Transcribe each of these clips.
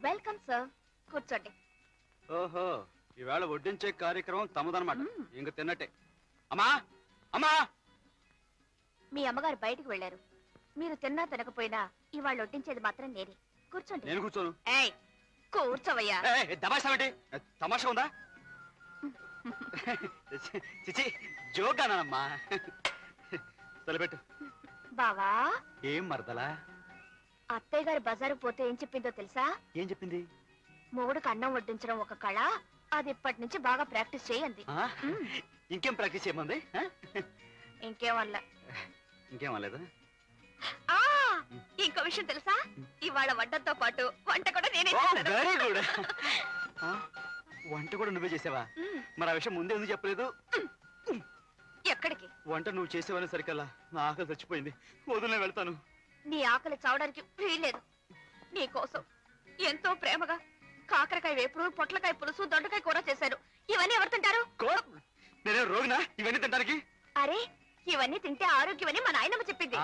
Welcome sir, కూర్చోండి. ఓహో, ఈవేళ వడ్డించే కార్యక్రమం తమదనమాట. ఇంక తిన్నట్టే. అమ్మా అమ్మా, మీ అమ్మగారు బయటికి వెళ్లారు. మీరు తిన్నా తినకపోయినా ఇవాళ వడ్డించేది మాత్రం నేనే. కూర్చోండి. నేను కూర్చోను. ఏయ్, కూర్చోవయ్యా. తమాషా ఏంటి? తమాషా ఉందా? చిచి, జోగానమ్మా. తలపెట్టు. బావా, ఏం మరదలా? అత్తయ్య గారు బజారు పోతే ఏం చెప్పిందో తెలుసా? ఏం చెప్పింది? మొగుడుకు అన్నం వడ్డించడం ఒక కళ, అది ఇప్పటి నుంచి బాగా ప్రాక్టీస్ చేయండి. ఇంకేం ప్రాక్టీస్ చేయమంది? ఇంకేమల్లా. ఇంకేమలేదు. ఇంకో విషయం తెలుసా? ఇవాళ వంటతో పాటు వంట కూడా నేనే. Very good. వంట కూడా నువ్వే చేసావా? మరి ఆ విషయం ముందే ఎందుకు చెప్పలేదు? ఎక్కడికి? వంట నువ్వు చేసేవని సరికల్లా నా ఆకలి చచ్చిపోయింది. వదిలే వెళ్తాను. నీ ఆకలి చావడానికి వీల్లేదు. నీ కోసం ఎంతో ప్రేమగా కాకరకాయ వేపుడు, పొట్లకాయ పులుసు, దొండకాయ కూర చేశారు. ఇవన్నీ ఎవరు తింటారు? నేనే రోగినా ఇవన్నీ తింటానికి? అరే, ఇవన్నీ తింటే ఆరోగ్యమని మా నాయనమ్మ చెప్పింది.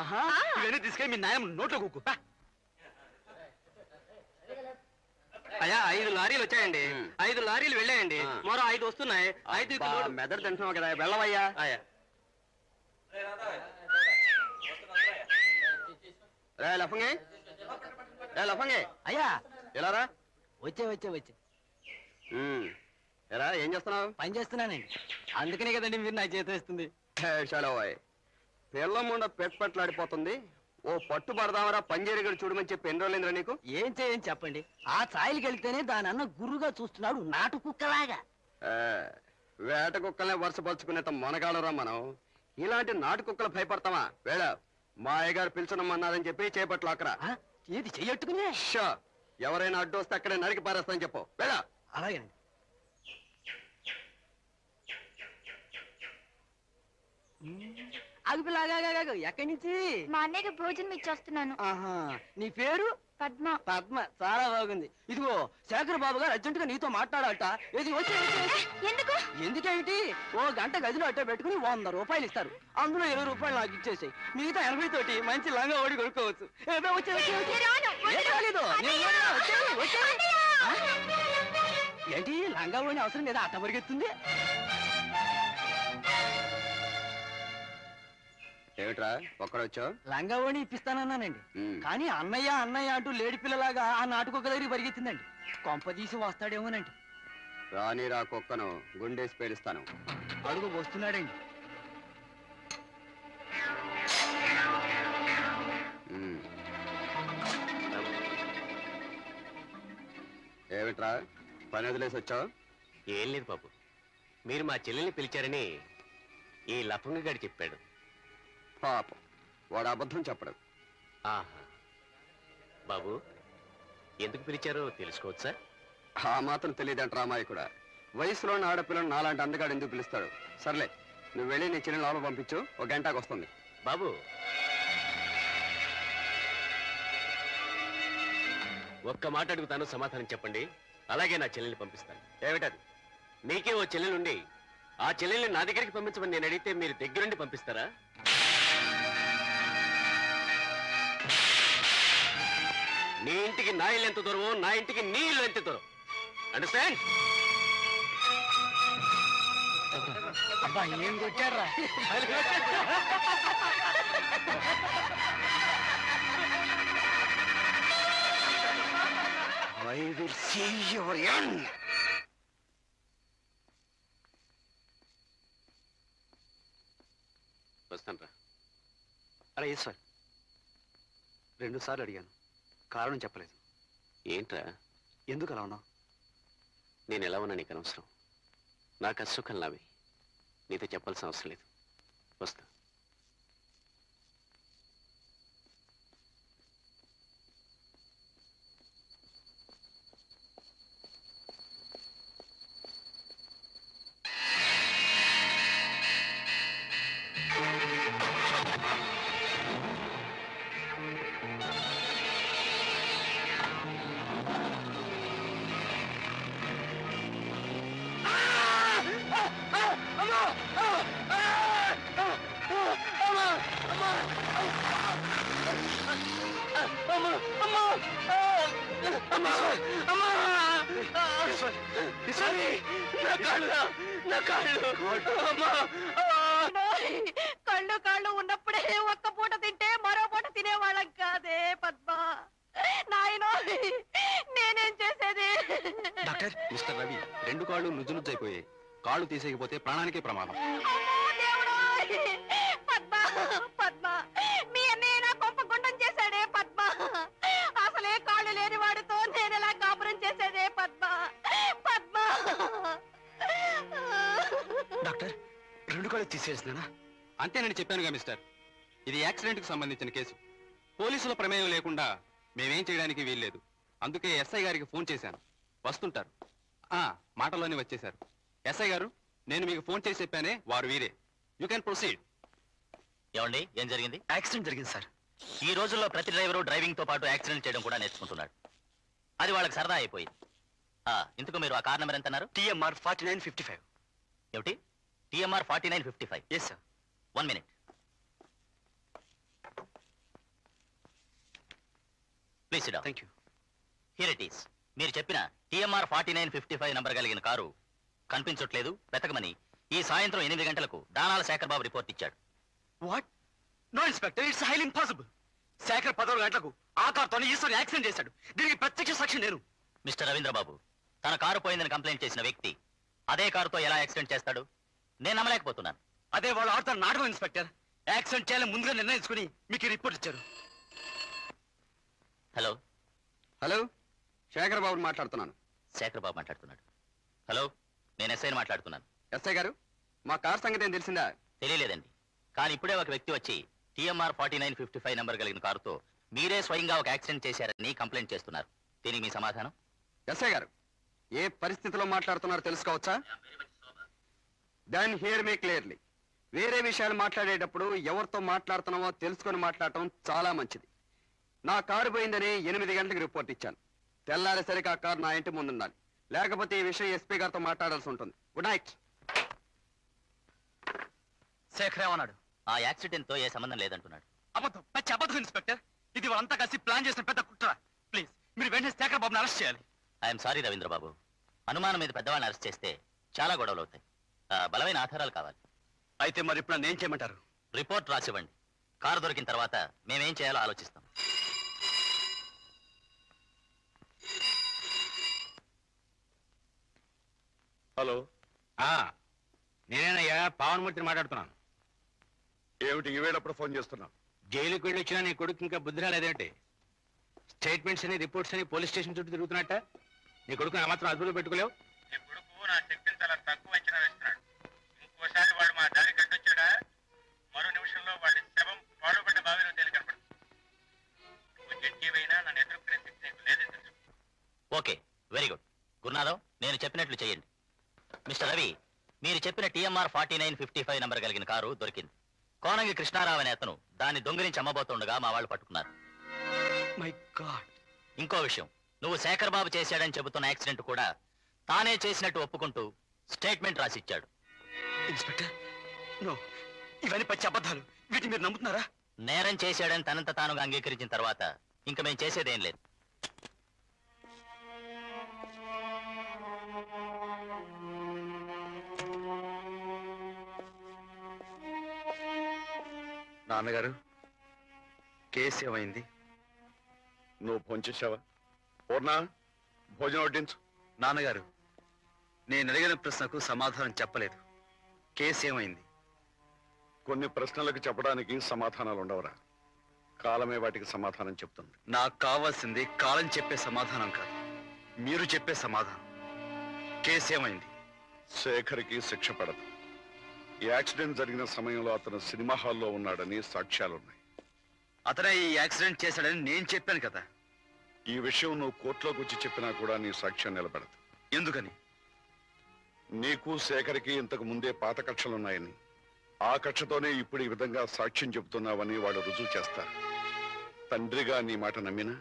ఇవన్నీ తీసుకెళ్ళి మీ నాయనమ్మ నోట్లో కూకు. అయ్యా 5 లారీలు వచ్చాయండి. 5 లారీలు వెళ్ళాయండి. మరో 5 వస్తున్నాయి. 5 మెదడు తింటున్నావు కదా, వెళ్ళవయ్యా. లఫంగే అయ్యా, ఎలారా? వచ్చే ఎరా, ఏం చేస్తున్నావు? పని చేస్తున్నానండి. అందుకనే కదండి మీరు నా చేతి వేస్తుంది. పిల్ల ముండ పెట్లాడిపోతుంది. ఓ పట్టు పడదామరా, పంజేరిగడు చూడమని చెప్పి ఎన్ని రోజులైందిరా నీకు? ఏం చేయని చెప్పండి. ఆ ఛాయలకి వెళ్తేనే దాని అన్న గురుగా చూస్తున్నాడు, నాటు కుక్కలాగా. వేట కుక్కలనే వరుసపరుచుకునేంత మొనగాడరా మనం. ఇలాంటి నాటు కుక్కలు భయపడతామా? వేళ మా అయ్యగారు పిలుచునమ్మన్నారని చెప్పి చేపట్లు అక్కరా. ఏది చెయ్యట్టుకునే? ఎవరైనా అడ్డు వస్తే అక్కడే నరికి పారేస్తానని చెప్పు. వేళ. అలాగేనండి. అగుపిలాగా ఎక్కడి నుంచి? మా అన్నయ్యకి భోజనం ఇచ్చేస్తున్నాను. ఆహా, నీ పేరు? పద్మ. పద్మ, చాలా బాగుంది. ఇదిగో శేఖర్ బాబు గారు అర్జెంటుగా నీతో మాట్లాడాలట. ఇది ఎందుకు? ఎందుకేమిటి, ఓ గంట గదిలో అట్టే పెట్టుకుని 100 రూపాయలు ఇస్తారు. అందులో 20 రూపాయలు నాకు ఇచ్చేసాయి. మిగతా 80 తోటి మంచి లంగా ఓడి కొనుక్కోవచ్చు. ఏంటి లంగా ఓడి అవసరం లేదా? అట్ట పరిగెత్తుంది. ఏమిట్రా ఒక్కడొచ్చావు? లంగా ఓణి ఇప్పిస్తానన్నానండి. కానీ అన్నయ్య అన్నయ్య అంటూ లేడి పిల్లలాగా ఆ నాటుకొక్క దగ్గర పరిగెత్తిందండి. కొంపదీసి వస్తాడేమోనండి. రాని రా కుక్కను గుండేసి పేలుస్తాను. అడుగు వస్తున్నాడండి. ఏమిట్రా పని వదిలేసి వచ్చావు? ఏం లేదు బాబు, మీరు మా చెల్లెల్ని పిలిచారని ఈ లఫంగగాడు చెప్పాడు. పాపం, వాడు అబద్ధం చెప్పడు. ఆహా, బాబు ఎందుకు పిలిచారో తెలుసుకోవచ్చా? ఆ మాత్రం తెలియదంట రామాయకుడా. వయసులోని ఆడపిల్లను నాలాంటి అందగాడు ఎందుకు పిలుస్తాడు? సర్లే, నువ్వు వెళ్ళి నీ చెల్లెని లోపల పంపించు, 1 గంటకు వస్తుంది. బాబు ఒక్క మాట అడుగుతాను, సమాధానం చెప్పండి. అలాగే నా చెల్లెల్ని పంపిస్తాను. ఏమిటది? మీకే ఓ చెల్లెలుండి ఆ చెల్లెల్ని నా దగ్గరికి పంపించమని నేను అడిగితే మీరు దగ్గరుండి పంపిస్తారా? నీ ఇంటికి నా ఇల్లు ఎంత దూరమో నా ఇంటికి నీ ఇల్లు ఎంత దూరం. అండర్స్టాండ్? అబ్బా, ఏం కొట్టారా? I will see your end. వస్తాను. అరే ఈశ్వర్, 2 సార్లు అడిగాను, కారణం చెప్పలేదు. ఏంట్రా ఎందుకు అలా ఉన్నావు? నేను ఎలా ఉన్నా నీకు అనవసరం. నాకు అసుఖం నావి, నీతో చెప్పాల్సిన అవసరం లేదు. వస్తా. కళ్ళు కాళ్ళు ఉన్నప్పుడే ఒక్క పూట తింటే మరో పూట తినేవాళ్ళం కాదే పద్మ. నాయనో నేనేం చేసేది? డాక్టర్, మిస్టర్ రవి, 2 కాళ్ళు నుజ్జు నుజ్జైపోయాయి. కాళ్ళు తీసేయకపోతే ప్రాణానికే ప్రమాదం. పద్మ పద్మ, మీ అన్నయ్య నా కొంప గుండం చేశాడే పద్మ. అసలే కాళ్ళు లేని వాడితో నేను ఎలా కాపురం చేసేదే పద్మ పద్మ. డాక్టర్, 2 కాళ్ళు తీసేసినా? అంతే నేను చెప్పానుగా మిస్టర్, ఇది యాక్సిడెంట్ కు సంబంధించిన కేసు. పోలీసుల ప్రమేయం లేకుండా మేమేం చేయడానికి వీల్లేదు. అందుకే ఎస్ఐ గారికి ఫోన్ చేశాను, వస్తుంటారు. మాటల్లోనే వచ్చేశారు. ఎస్ఐ గారు, నేను మీకు ఫోన్ చేసి చెప్పానే, వారు వీరే. You can proceed. ఏమండి, ఏం జరిగింది? యాక్సిడెంట్ జరిగింది సార్. ఈ రోజుల్లో ప్రతి డ్రైవరు డ్రైవింగ్ తో పాటు యాక్సిడెంట్ చేయడం కూడా నేర్చుకుంటున్నాడు. అది వాళ్ళకి సరదా అయిపోయింది. ఇందుకు మీరు ఆ కార్ నెంబర్ ఎంత అన్నారు? TMR 4955. ఏమిటి? TMR 4955? Yes sir. 1 minute. Please sit down. Thank you. Here it is. మీరు చెప్పిన TMR 4955 నంబర్ కలిగిన కారు కనిపించట్లేదు, వెతకమని ఈ సాయంత్రం 8 గంటలకు దానాల శేఖర్ బాబు రిపోర్ట్ ఇచ్చాడు. What? No inspector, it's highly impossible. Shekhar 14 గంటలకు ఆ కార్తో ఈశ్వర్ యాక్సిడెంట్ చేశాడు. దీనికి ప్రత్యక్ష సాక్షి నేను. మిస్టర్ రవీంద్రబాబు, తన కారు పోయిందని కంప్లైంట్ చేసిన వ్యక్తి అదే కారుతో ఎలా యాక్సిడెంట్ చేస్తాడు? నేను నమ్మలేకపోతున్నాను. అదే వాళ్ళు ఆడుతున్న నాటకం ఇన్స్పెక్టర్. యాక్సిడెంట్ చేయాలని ముందుగా నిర్ణయించుకుని మీకు రిపోర్ట్ ఇచ్చారు. హలో హలో, శేఖర్ బాబు మాట్లాడుతున్నాను. శేఖర్ బాబు మాట్లాడుతున్నాడు. హలో, నేను ఎస్ఐని మాట్లాడుతున్నాను. ఎస్ఐ గారు, మా కార్ సంగతి ఏం తెలిసిందా? తెలియలేదండి, కానీ ఇప్పుడే ఒక వ్యక్తి వచ్చి TMR 4955 నంబర్ కలిగిన కారుతో మీరే స్వయంగా ఒక యాక్సిడెంట్ చేశారని కంప్లైంట్ చేస్తున్నారు. దీనికి మీ సమాధానం? ఎస్ఐ గారు, ఏ పరిస్థితిలో మాట్లాడుతున్నారో తెలుసుకోవచ్చా? Then hear me clearly. వేరే విషయాలు మాట్లాడేటప్పుడు ఎవరితో మాట్లాడుతున్నామో తెలుసుకొని మాట్లాడటం చాలా మంచిది. నా కారు పోయిందని 8 గంటలకు రిపోర్ట్ ఇచ్చాను. తెల్లారేసరికి ఆ కారు నా ఇంటి ముందుండాలి, లేకపోతే ఈ విషయం ఎస్పీ గారితో మాట్లాడాల్సి ఉంటుంది. Good night. శేఖర్ ఏమన్నాడు? ఆ యాక్సిడెంట్ తో ఏ సంబంధం లేదంటున్నాడు. అబద్ధం, పచ్చి అబద్ధం ఇన్స్పెక్టర్. ఇది వాళ్ళంతా కలిసి ప్లాన్ చేసిన పెద్ద కుట్ర. ప్లీజ్ మీరు వెంటనే శేఖర్ బాబుని అరెస్ట్ చేయాలి. ఐఎమ్ సారీ రవీంద్రబాబు, అనుమానం మీద పెద్దవాళ్ళని అరెస్ట్ చేస్తే చాలా గొడవలు అవుతాయి. బలమైన ఆధారాలు కావాలి. అయితే మరి ఇప్పుడు నన్ను ఏం చేయమంటారు? రిపోర్ట్ రాసివ్వండి. కారు దొరికిన తర్వాత మేమేం చేయాలో ఆలోచిస్తాం. హలో, నేనేనయ్యా పావనమూర్తిని మాట్లాడుతున్నాను. ఏమిటి ఈవేళప్పుడు ఫోన్ చేస్తున్నావు? జైలుకి వెళ్ళి వచ్చినా నీ కొడుకు ఇంకా బుద్ధి రాలేదేంటి? స్టేట్మెంట్స్ అని రిపోర్ట్స్ అని పోలీస్ స్టేషన్ చుట్టూ తిరుగుతున్నట్ట. నీ కొడుకు ఆ మాత్రం అదుపులో పెట్టుకోలేవు. నీ కొడుకు నా శక్తిని చాలా తక్కువ అంచనా వేస్తున్నాడు. ఇంకోసారి వాడు మా దారి కట్టొచ్చాడా, మరో నిమిషంలో వాడి శవం పాడుపడ్డ బావిలో తేలి కనపడుతుంది. నువ్వు జడ్జీవైనా నన్ను ఎదుర్కొనే శక్తి నీకు లేదని తెలుసు. Okay, very good. గురునాథం, నేను చెప్పినట్లు చేయండి. మిస్టర్ రవి, మీరు చెప్పిన TMR 4955 నంబర్ కలిగిన కారు దొరికింది. కోనంగి కృష్ణారావు అనే అతను దాన్ని దొంగిలించి అమ్మబోతుండగా మా వాళ్ళు పట్టుకున్నారు. My God. ఇంకో విషయం, నువ్వు శేఖర్ బాబు చేశాడని చెబుతున్న యాక్సిడెంట్ కూడా తానే చేసినట్టు ఒప్పుకుంటూ స్టేట్మెంట్ రాసిచ్చాడు. ఇన్స్పెక్టర్, నో, ఇవన్నీ పచ్చి అబద్ధాలు. వీటిని మీరు నమ్ముతున్నారా? నేరం చేశాడని తనంత తానుగా అంగీకరించిన తర్వాత ఇంక మేము చేసేదేం లేదు. నాన్నగారు, కేసు ఏమైంది? నువ్వు భోంచేశావా? పూర్ణ, భోజనం వడ్డించు. నాన్నగారు, నేను అడిగిన ప్రశ్నకు సమాధానం చెప్పలేదు. కేసు ఏమైంది? కొన్ని ప్రశ్నలకు చెప్పడానికి సమాధానాలు ఉండవరా? కాలమే వాటికి సమాధానం చెప్తుంది. నాకు కావాల్సింది కాలం చెప్పే సమాధానం కాదు, మీరు చెప్పే సమాధానం. కేసు ఏమైంది? శేఖర్కి శిక్ష పడదు. ఈ యాక్సిడెంట్ జరిగిన సమయంలో అతను సినిమా హాల్లో ఉన్నాడని సాక్ష్యాలున్నాయి. అతనే ఈ యాక్సిడెంట్ చేశాడని నేను చెప్పాను కదా. ఈ విషయం నువ్వు కోర్టులోకి వచ్చి చెప్పినా కూడా నీ సాక్ష్యం నిలబడదు. ఎందుకని? నీకు శేఖర్కి ఇంతకు ముందే పాత కక్షలున్నాయని, ఆ కక్షతోనే ఇప్పుడు ఈ విధంగా సాక్ష్యం చెబుతున్నావని వాళ్ళు రుజువు చేస్తారు. తండ్రిగా నీ మాట నమ్మినా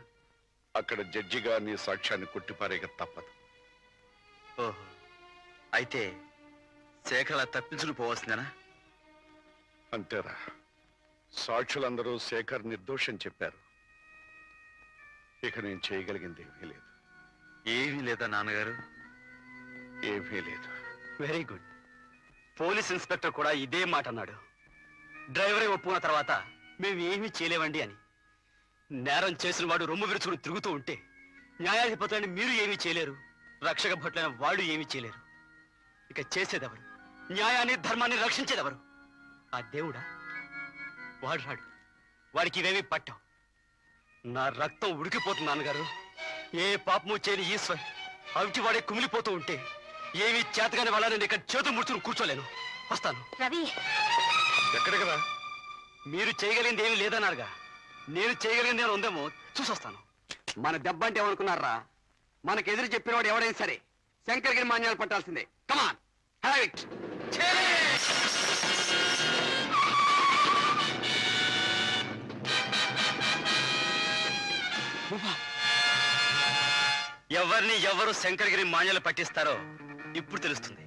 అక్కడ జడ్జిగా నీ సాక్ష్యాన్ని కొట్టిపారేక తప్పదు. ఓహో, అయితే శేఖర్ అలా తప్పించుకు పోవాల్సిందేనా? అంతేరా. సాక్షులందరూ శేఖర్ నిర్దోషం చెప్పారు. ఇక నేను చేయగలిగింది ఏమీ లేదు. ఏమీ లేదా నాన్నగారు? ఏమీ లేదు. Very good. పోలీస్ ఇన్స్పెక్టర్ కూడా ఇదే మాట అన్నాడు. డ్రైవరే ఒప్పుకున్న తర్వాత మేము ఏమీ చేయలేమండి అని. నేరం చేసిన వాడు రొమ్ము విరుచుకుని తిరుగుతూ ఉంటే న్యాయాధిపతులని మీరు ఏమీ చేయలేరు, రక్షక భటులైన వాళ్ళు ఏమీ చేయలేరు. ఇక చేసేదెవరు? న్యాయాన్ని ధర్మాన్ని రక్షించేదెవరు? ఆ దేవుడా? వాడు రాడు. వాడికి ఇవేమీ పట్టావు. నా రక్తం ఉడికిపోతుంది నాన్నగారు. ఏ పాపము చేయని ఈశ్వర్ అవిటి వాడే కుమిలిపోతూ ఉంటే ఏమీ చేతగాని వాళ్ళ నేను ఇక్కడ చేతులు ముడుచుకుని కూర్చోలేను. వస్తాను. రవి, ఎక్కడికి రా? మీరు చేయగలిగింది ఏమీ లేదన్నారుగా, నేను చేయగలిగింది ఏమైనా ఉందేమో చూసొస్తాను. మన దెబ్బ అంటే ఏమనుకున్నారా? మనకు ఎదురు చెప్పినవాడు ఎవడైనా సరే శంకరగిరి మాన్యాలు పట్టాల్సిందే. కమాన్, హ్యావ్ ఇట్. ఎవరిని ఎవరు శంకరగిరి మాన్యాలు పట్టిస్తారో ఇప్పుడు తెలుస్తుంది.